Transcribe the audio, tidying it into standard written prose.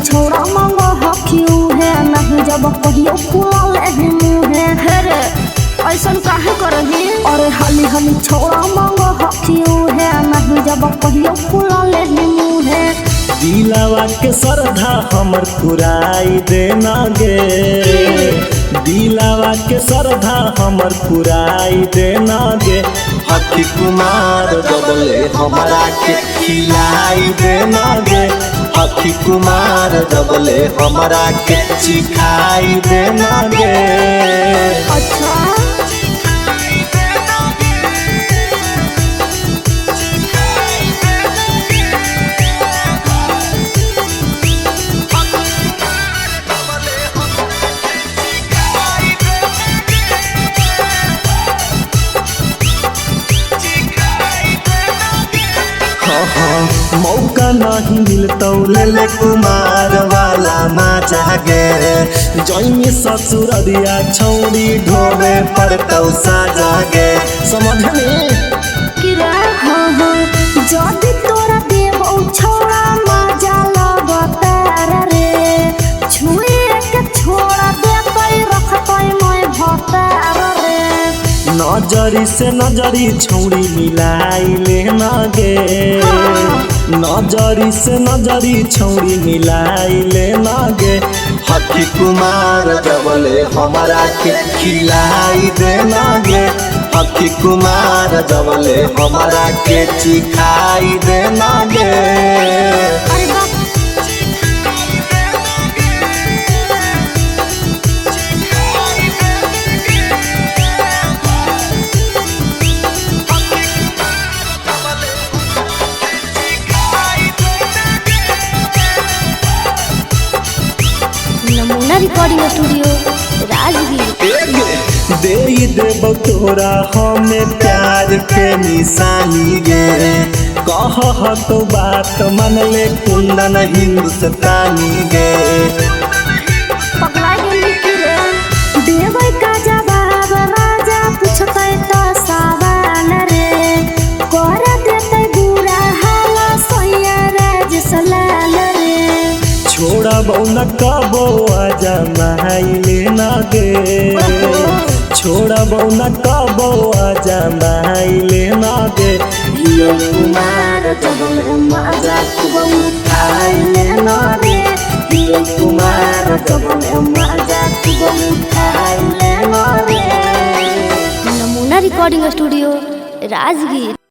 छोड़ा मांगो हकियो है नहीं जब कहियो फुलाल है मुहे हे रे ऐसन काहे करही। अरे हाली हाली छोड़ा मांगो हकियो है नहीं जब कहियो फुलाल है मुहे। दिलावा के श्रद्धा हमर पुराई देना गे, दिलावा के श्रद्धा हमर पुराई देना गे। हकी कुमार दबले हमारा के खिलाई देना गे, हकी कुमार दबले हमारा के सिखाई देना गे। अच्छा मौका नहीं मिलता ले कुमार वाला माचा गे। जैमी ससुररिया छौड़ी ढोबे पड़तौ साजा गे। समझ में किरा हाँ हाँ जदी तोरा देबो छोड़ा मजा लगता रे छुए के छोड़ा देतै रखतै मैं भतार रे। नजरी से नजरी छौड़ी मिलाई लेना गे, नजरी से नजरी छौड़ी मिलाई लेना गे। हकी कुमार दबले हमारा के खिलाई देना गे, हकी कुमार दबले हमारा के सिखाई देना गे। नमूना रिकॉर्डिंग स्टूडियो राजगीर। दे देबो तोरा हमें प्यार के निशानी गे। कह तो बात मन ले कुंदन हिंदुस्तानी गे। पगला गेली कि रे देबै का जवाब राजा पूछतै त सवाल रे कर देतै बुरा हाल सैया राज सलाल रे। छोड़ा बौना कबो आजा माई लेना गे, छोड़ा बौना कबो आजा माई लेना गे। हियो कुमार जबले मजा खूब उठाई लेना रे, हियो कुमार जबले मजा खूब उठाई लेना रे। नमूना रिकॉर्डिंग स्टूडियो राजगीर।